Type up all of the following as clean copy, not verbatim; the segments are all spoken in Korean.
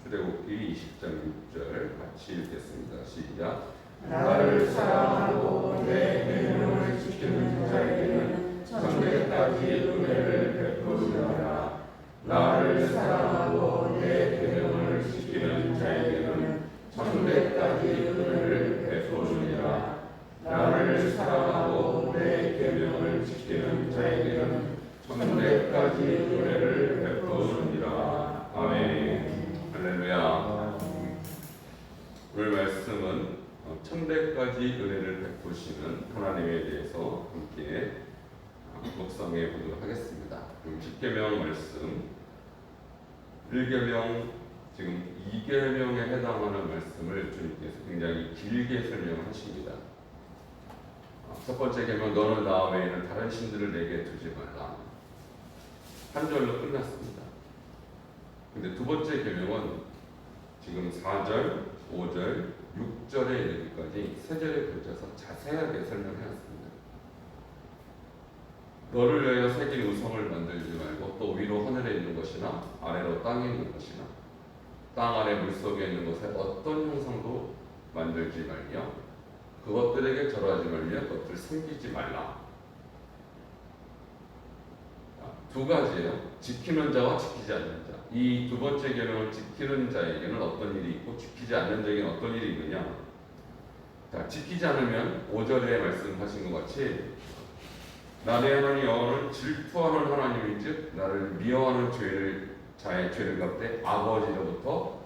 출애굽기 20장 6절 같이 읽겠습니다. 시작. 나를 사랑하고 내 계명을 지키는 자에게는 천대까지 은혜를 베푸시리라. 나를 사랑하고 내 계명을 지키는 자에게는 천대까지 은혜를 베푸시리라. 나를 사랑하고 내 계명을 지키는 자에게는 천대까지 은혜를 베푸시리라. 아멘. 할렐루야. 오늘 말씀은 천대까지 은혜를 베푸시는 하나님에 대해서 함께 묵상해 보도록 하겠습니다. 그럼 10계명 말씀 1계명 지금 2계명에 해당하는 말씀을 주님께서 굉장히 길게 설명하십니다. 첫 번째 계명 너는 나 외에는 다른 신들을 내게 두지 말라. 한 절로 끝났습니다. 근데 두 번째 계명은 지금 4절, 5절, 6절에 이르기까지 세 절에 걸쳐서 자세하게 설명해놨습니다. 너를 위하여 새긴 우상을 만들지 말고 또 위로 하늘에 있는 것이나 아래로 땅에 있는 것이나 땅 아래 물속에 있는 것에 어떤 형상도 만들지 말며 그것들에게 절하지 말며 그것들 섬기지 말라. 두 가지예요. 지키는 자와 지키지 않는 자. 이 두 번째 계명을 지키는 자에게는 어떤 일이 있고 지키지 않는 자에게는 어떤 일이 있느냐. 자, 지키지 않으면 5절에 말씀하신 것 같이 나의 하나님 여호와는 질투하는 하나님인즉 나를 미워하는 자의 죄를 갚되 아버지로부터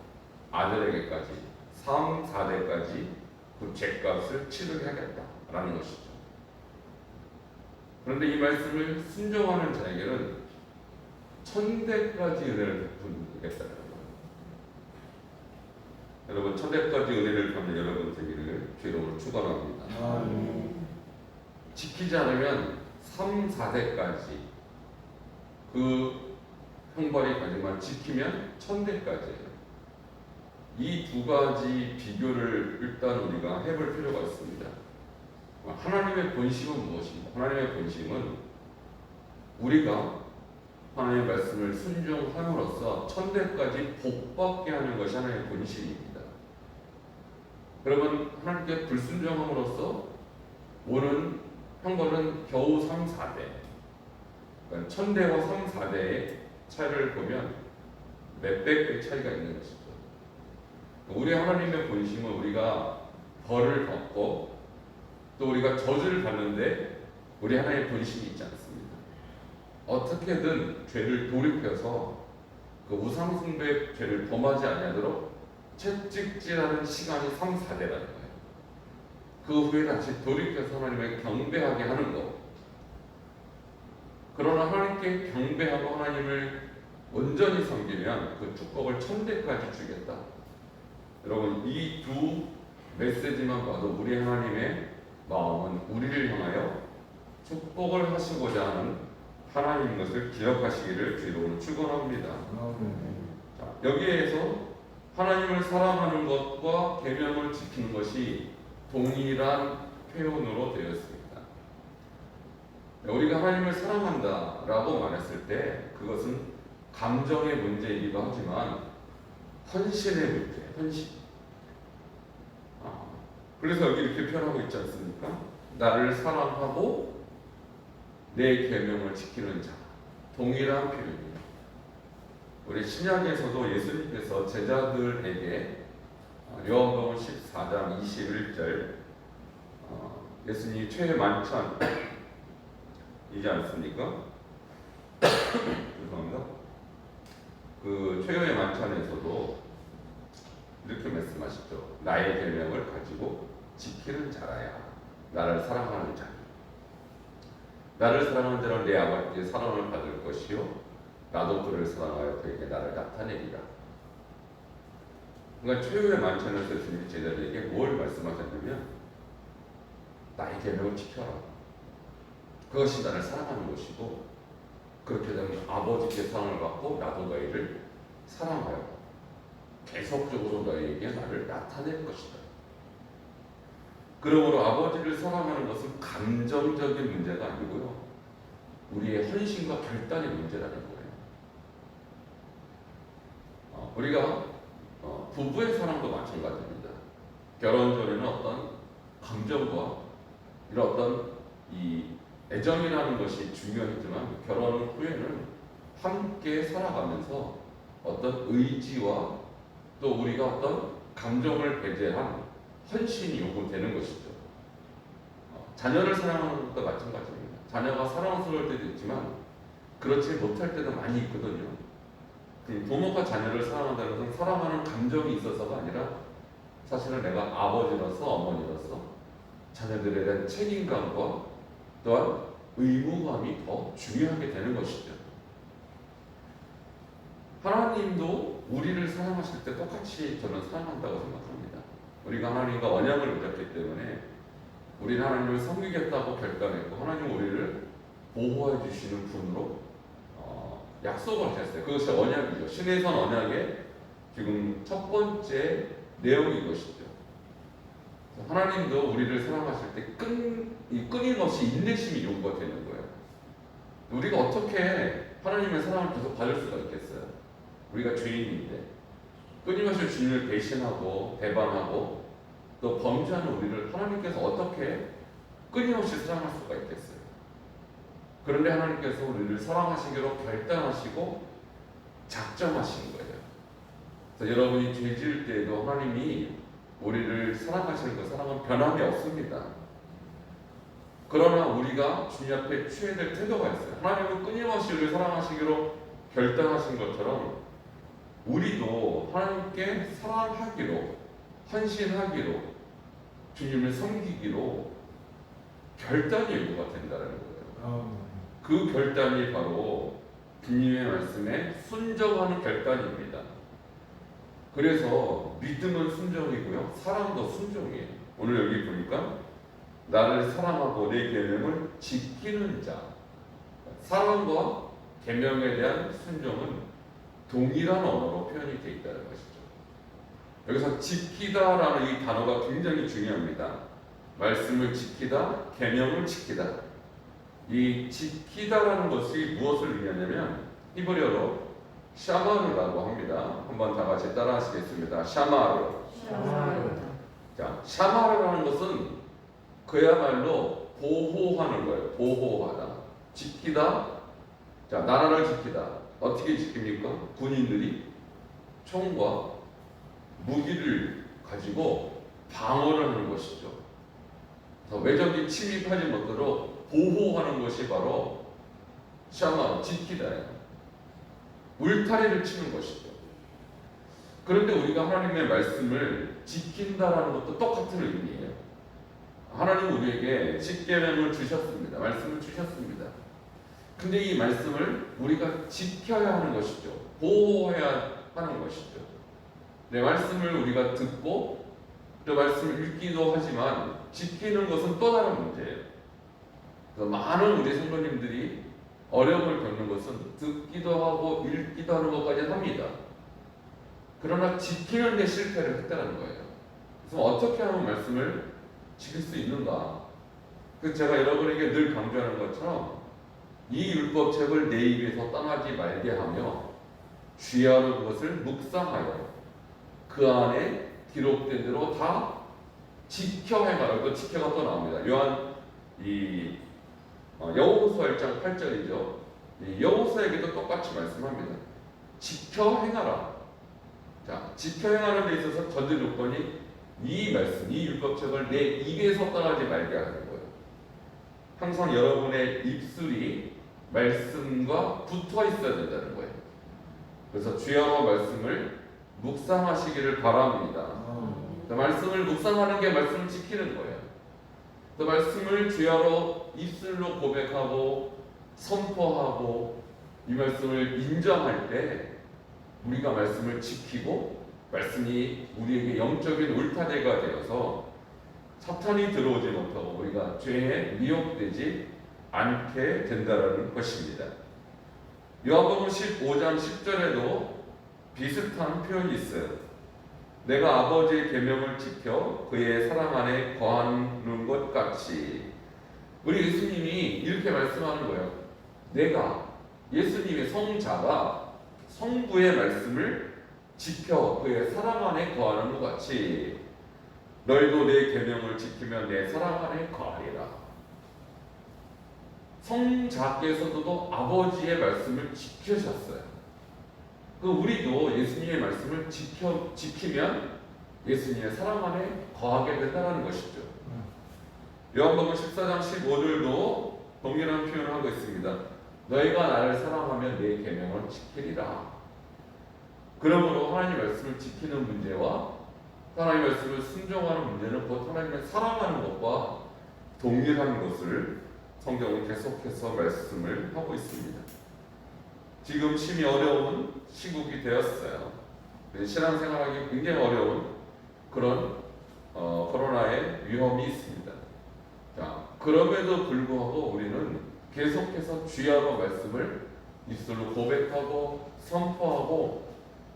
아들에게까지 3, 4대까지 그 죄값을 치르하겠다라는 것이죠. 그런데 이 말씀을 순종하는 자에게는 천대까지 은혜를 베푸겠다는 거예요. 여러분 천대까지 은혜를 받는 여러분 되기를 주님으로 축원합니다. 지키지 않으면 3, 4대까지 그 형벌이 가지만 지키면 천대까지예요. 이 두 가지 비교를 일단 우리가 해볼 필요가 있습니다. 하나님의 본심은 무엇입니까? 하나님의 본심은 우리가 하나님의 말씀을 순종함으로써 천대까지 복받게 하는 것이 하나님의 본심입니다. 그러면 하나님께 불순종함으로써 오는 형벌은 겨우 3, 4대. 그러니까 천대와 3, 4대의 차이를 보면 몇백 배의 차이가 있는 것이죠. 우리 하나님의 본심은 우리가 벌을 받고 또 우리가 저주를 받는데 우리 하나님의 본심이 있지 않습니다. 어떻게든 죄를 돌이켜서 그 우상숭배 죄를 범하지 아니하도록 채찍질하는 시간이 3, 4대라는 거예요. 그 후에 다시 돌이켜서 하나님을 경배하게 하는 것. 그러나 하나님께 경배하고 하나님을 온전히 섬기면 그 축복을 천대까지 주겠다. 여러분 이 두 메시지만 봐도 우리 하나님의 마음은 우리를 향하여 축복을 하시고자 하는 하나님인 것을 기억하시기를 주로 축원합니다. 자, 여기에서 하나님을 사랑하는 것과 계명을 지키는 것이 동일한 표현으로 되어 있습니다. 우리가 하나님을 사랑한다라고 말했을 때 그것은 감정의 문제이기도 하지만 헌신의 문제, 헌신. 그래서 여기 이렇게 표현하고 있지 않습니까? 나를 사랑하고 내 계명을 지키는 자. 동일한 표현입니다. 우리 신약에서도 예수님께서 제자들에게 요한복음 14장 21절 예수님이 최후의 만찬이지 않습니까? 죄송합니다. 그 최후의 만찬에서도 이렇게 말씀하시죠. 나의 계명을 가지고 지키는 자라야 나를 사랑하는 자. 나를 사랑하는 자는 내 아버지의 사랑을 받을 것이요 나도 그를 사랑하여 그에게 나를 나타내리라. 그러니까 최후의 만찬에서 예수님이 제자들에게 뭘 말씀하셨냐면 나의 계명을 지켜라. 그것이 나를 사랑하는 것이고 그렇게 되면 아버지께 사랑을 받고 나도 너희를 사랑하여 계속적으로 너희에게 나를 나타낼 것이다. 그러므로 아버지를 사랑하는 것은 감정적인 문제가 아니고요. 우리의 헌신과 결단의 문제라는 거예요. 우리가 부부의 사랑도 마찬가지입니다. 결혼 전에는 어떤 감정과 이런 어떤 이 애정이라는 것이 중요했지만 결혼 후에는 함께 살아가면서 어떤 의지와 또 우리가 어떤 감정을 배제한 헌신이 요구되는 것이죠. 자녀를 사랑하는 것도 마찬가지입니다. 자녀가 사랑스러울 때도 있지만 그렇지 못할 때도 많이 있거든요. 부모가 자녀를 사랑한다는 것은 사랑하는 감정이 있어서가 아니라 사실은 내가 아버지로서 어머니로서 자녀들에 대한 책임감과 또한 의무감이 더 중요하게 되는 것이죠. 하나님도 우리를 사랑하실 때 똑같이 저는 사랑한다고 생각합니다. 우리가 하나님과 언약을 맺었기 때문에 우리는 하나님을 섬기겠다고 결단했고 하나님은 우리를 보호해 주시는 분으로 약속을 하셨어요. 그것이 언약이죠. 신의 선 언약의 지금 첫 번째 내용인 것이죠. 하나님도 우리를 사랑하실 때 끊임없이 인내심이 요구가 되는 거예요. 우리가 어떻게 하나님의 사랑을 계속 받을 수가 있겠어요? 우리가 죄인인데 끊임없이 주님을 배신하고 배반하고 또 범죄하는 우리를 하나님께서 어떻게 끊임없이 사랑할 수가 있겠어요? 그런데 하나님께서 우리를 사랑하시기로 결단하시고 작정하신 거예요. 그래서 여러분이 죄 지을 때에도 하나님이 우리를 사랑하시는 그 사랑은 변함이 없습니다. 그러나 우리가 주님 앞에 취해야 될 태도가 있어요. 하나님은 끊임없이 우리를 사랑하시기로 결단하신 것처럼 우리도 하나님께 사랑하기로 헌신하기로 주님을 섬기기로 결단이 요구가 된다는 거예요. 그 결단이 바로 주님의 말씀에 순종하는 결단입니다. 그래서 믿음은 순종이고요, 사랑도 순종이에요. 오늘 여기 보니까 나를 사랑하고 내 계명을 지키는 자, 사랑과 계명에 대한 순종은 동일한 언어로 표현이 되어 있다는 것이죠. 여기서 지키다라는 이 단어가 굉장히 중요합니다. 말씀을 지키다, 계명을 지키다. 이 지키다라는 것이 무엇을 의미하냐면 히브리어로 샤마르라고 합니다. 한번 다 같이 따라하시겠습니다. 샤마르. 자, 샤마르라는 것은 그야말로 보호하는 거예요. 보호하다, 지키다. 자, 나라를 지키다. 어떻게 지킵니까? 군인들이 총과 무기를 가지고 방어를 하는 것이죠. 외적이 침입하지 못하도록 보호하는 것이 바로 샤마, 지키다예요. 울타리를 치는 것이죠. 그런데 우리가 하나님의 말씀을 지킨다라는 것도 똑같은 의미예요. 하나님은 우리에게 십계명을 주셨습니다. 말씀을 주셨습니다. 근데 이 말씀을 우리가 지켜야 하는 것이죠. 보호해야 하는 것이죠. 내 말씀을 우리가 듣고 또 말씀을 읽기도 하지만 지키는 것은 또 다른 문제예요. 그래서 많은 우리 성도님들이 어려움을 겪는 것은 듣기도 하고 읽기도 하는 것까지 합니다. 그러나 지키는 데 실패를 했다는 거예요. 그래서 어떻게 하면 말씀을 지킬 수 있는가? 그래서 제가 여러분에게 늘 강조하는 것처럼 이 율법책을 내 입에서 떠나지 말게 하며 주야로 그것을 묵상하여 그 안에 기록된 대로 다 지켜 행하라. 또 지켜가 또 나옵니다. 요한 여호수아 1장 8절이죠. 여호수아에게도 똑같이 말씀합니다. 지켜 행하라. 자, 지켜 행하는 데 있어서 전제 조건이 이 말씀, 이 율법책을 내 입에서 떠나지 말게 하는 거예요. 항상 여러분의 입술이 말씀과 붙어 있어야 된다는 거예요. 그래서 주야로 말씀을 묵상하시기를 바랍니다. 말씀을 묵상하는 게 말씀을 지키는 거예요. 또 말씀을 주야로 입술로 고백하고 선포하고 이 말씀을 인정할 때 우리가 말씀을 지키고 말씀이 우리에게 영적인 울타리가 되어서 사탄이 들어오지 못하고 우리가 죄에 미혹되지 않게 된다는 것입니다. 요한복음 15장 10절에도 비슷한 표현이 있어요. 내가 아버지의 계명을 지켜 그의 사랑 안에 거하는 것 같이. 우리 예수님이 이렇게 말씀하는 거예요. 내가, 예수님의 성자가 성부의 말씀을 지켜 그의 사랑 안에 거하는 것 같이 너희도 내 계명을 지키면 내 사랑 안에 거하리라. 성자께서도 아버지의 말씀을 지키셨어요. 우리도 예수님의 말씀을 지키면 예수님의 사랑 안에 거하게 된다는 것이죠. 요한복음 14장 15절도 동일한 표현을 하고 있습니다. 너희가 나를 사랑하면 내 계명을 지키리라. 그러므로 하나님 말씀을 지키는 문제와 하나님 말씀을 순종하는 문제는 곧 하나님을 사랑하는 것과 동일한 것을 성경은 계속해서 말씀을 하고 있습니다. 지금 심히 어려운 시국이 되었어요. 신앙생활하기 굉장히 어려운 그런 코로나의 위험이 있습니다. 자, 그럼에도 불구하고 우리는 계속해서 주야로 말씀을 입술로 고백하고 선포하고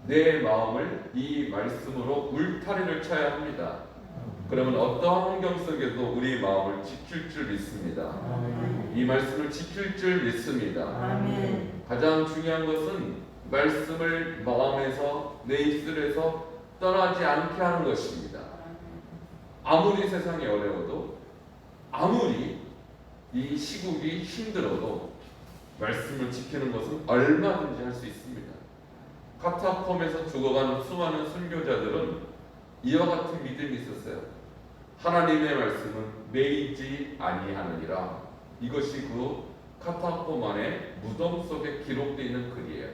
내 마음을 이 말씀으로 울타리를 쳐야 합니다. 그러면 어떠한 환경 속에도 우리 마음을 지킬 줄 믿습니다. 이 말씀을 지킬 줄 믿습니다. 가장 중요한 것은 말씀을 마음에서 내 입술에서 떠나지 않게 하는 것입니다. 아무리 세상이 어려워도 아무리 이 시국이 힘들어도 말씀을 지키는 것은 얼마든지 할 수 있습니다. 카타콤에서 죽어가는 수많은 순교자들은 이와 같은 믿음이 있었어요. 하나님의 말씀은 매이지 아니하느니라. 이것이 그 카타콤 안에 무덤 속에 기록되어 있는 글이에요.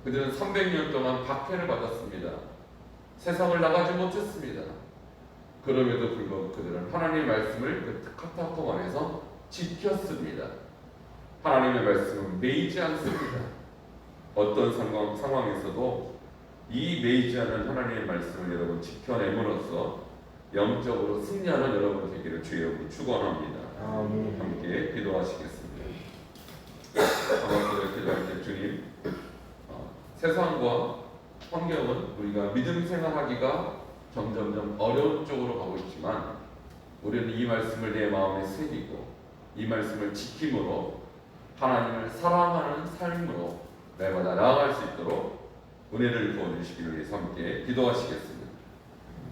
그들은 300년 동안 박해를 받았습니다. 세상을 나가지 못했습니다. 그럼에도 불구하고 그들은 하나님의 말씀을 그 카타콤 안에서 지켰습니다. 하나님의 말씀은 매이지 않습니다. 어떤 상황에서도 이 매이지 않은 하나님의 말씀을 여러분 지켜내므로써 영적으로 승리하는 여러분 되기를 주의 이름으로 축원합니다. 함께 기도하시겠습니다. 한번 기도할 때 주님, 세상과 환경은 우리가 믿음 생활하기가 점점점 어려운 쪽으로 가고 있지만 우리는 이 말씀을 내 마음에 새기고 이 말씀을 지킴으로 하나님을 사랑하는 삶으로 날마다 나아갈 수 있도록 은혜를 부어주시기를 위해서 함께 기도하시겠습니다.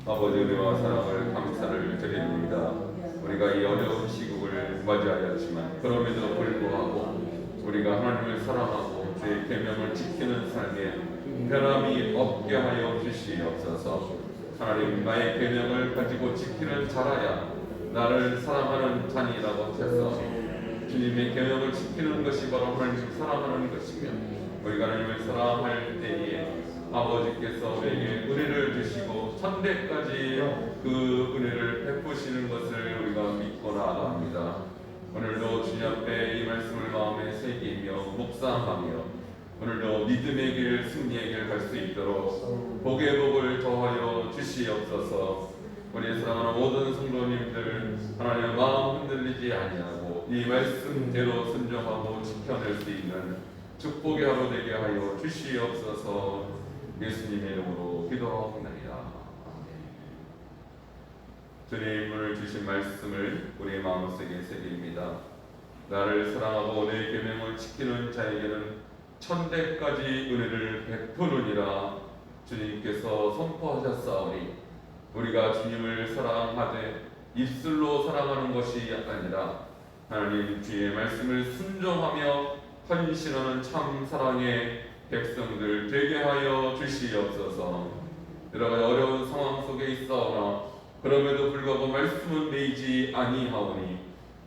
아버지 은혜와 사랑을 감사를 드립니다. 우리가 이 어려운 시국을 맞이하였지만 그럼에도 불구하고 우리가 하나님을 사랑하고 주의 계명을 지키는 삶에 변함이 없게 하여 주시옵소서. 하나님, 나의 계명을 가지고 지키는 자라야 나를 사랑하는 자니라고 하셔서 주님의 계명을 지키는 것이 바로 하나님을 사랑하는 것이며 우리가 하나님을 사랑할 때에 아버지께서 우리에게 은혜를 주시고 천대까지 그 은혜를 베푸시는 것을 우리가 믿고 나아갑니다. 오늘도 주님 앞에 이 말씀을 마음에 새기며 묵상하며 오늘도 믿음의 길, 승리의 길 갈 수 있도록 복의 복을 더하여 주시옵소서. 우리 사랑하는 모든 성도님들 하나님의 마음 흔들리지 아니하고 이 말씀대로 순종하고 지켜낼 수 있는 축복의 하루 되게 하여 주시옵소서. 예수님의 이름으로 기도합니다. 주님, 오늘 주신 말씀을 우리의 마음속에 새깁니다. 나를 사랑하고 내 계명을 지키는 자에게는 천대까지 은혜를 베푸느니라 주님께서 선포하셨사오니 우리가 주님을 사랑하되 입술로 사랑하는 것이 아니라 하나님 주의 말씀을 순종하며 헌신하는 참 사랑의 백성들 되게 하여 주시옵소서. 여러 가지 어려운 상황 속에 있사오나 그럼에도 불구하고 말씀은 매이지 아니하오니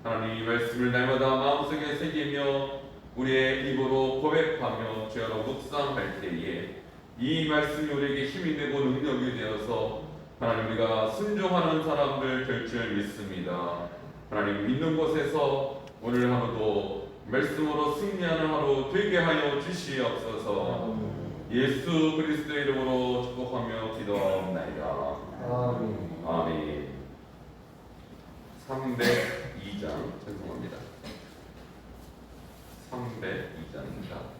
하나님 이 말씀을 날마다 마음속에 새기며 우리의 입으로 고백하며 주야로 묵상할 때에 이 말씀이 우리에게 힘이 되고 능력이 되어서 하나님 우리가 순종하는 사람들 될 줄 믿습니다. 하나님 믿는 곳에서 오늘 하루도 말씀으로 승리하는 하루 되게 하여 주시옵소서. 예수 그리스도의 이름으로 축복하며 기도하옵나이다. 아멘. 302장 죄송합니다. 302장입니다.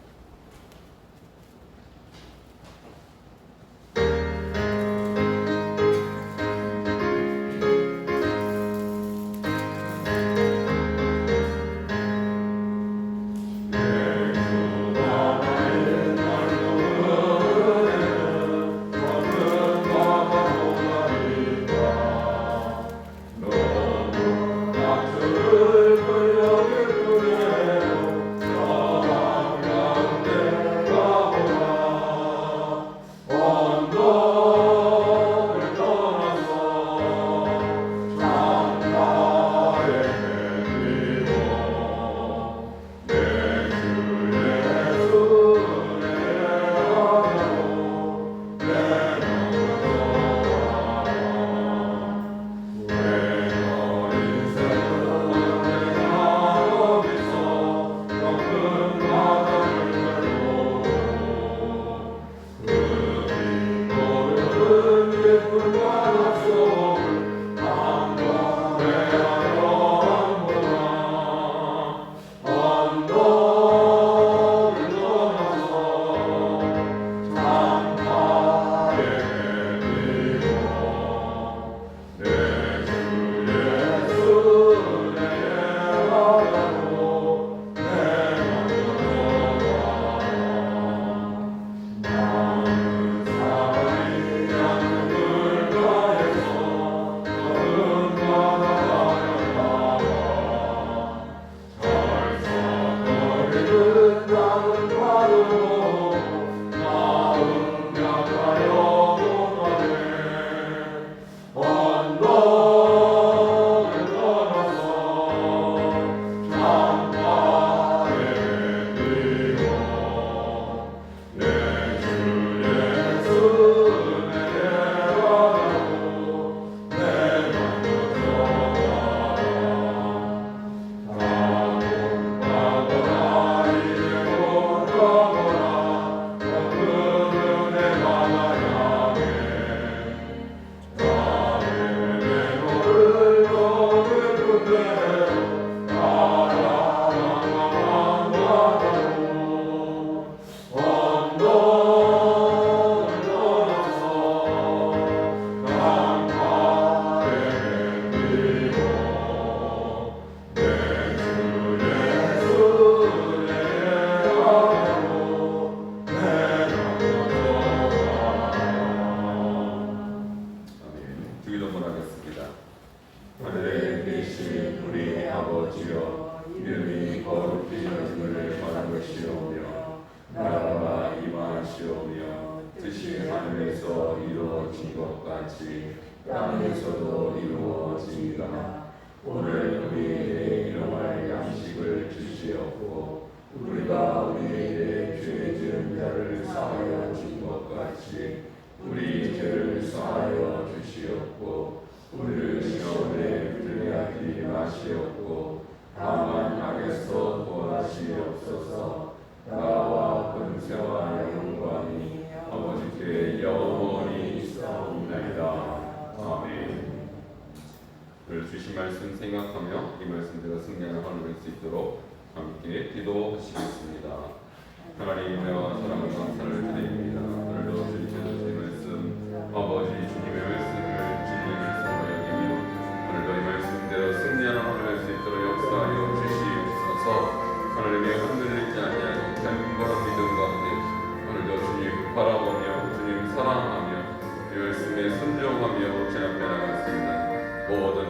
이루어진 것 같이 땅에서도 이루어지리라. 오늘 우리에게 일용할 양식을 주시옵고 우리가 우리에게 죄 지은 자를 사하여 준 것 같이 우리 죄를 사하여 주시옵고 우리를 시험에 들게 하지 마시옵고 다만 악에서 구하시옵소서. 나와 권세와 영광이 아버지께 영원히 있사옵나이다. 아멘. 오늘 주신 말씀 생각하며 이 말씀대로 승리하는 하루 될 수 있도록 함께 기도하시겠습니다. 하나님 은혜와 사랑을 감사를 드립니다. 오늘도 주님께서 주신 말씀 아버지 주님의 말씀을 진리에서 여기며 오늘도 이 말씀대로 승리하는 하루 될 수 있도록 역사하여 주시옵소서. 하나님의 흔들리지 아니하고 견고한 믿음 가운데 오늘도 주님 바라보며 주님 사랑하며 이 말씀에 순종하며 제 앞에 나갔습니다. 모든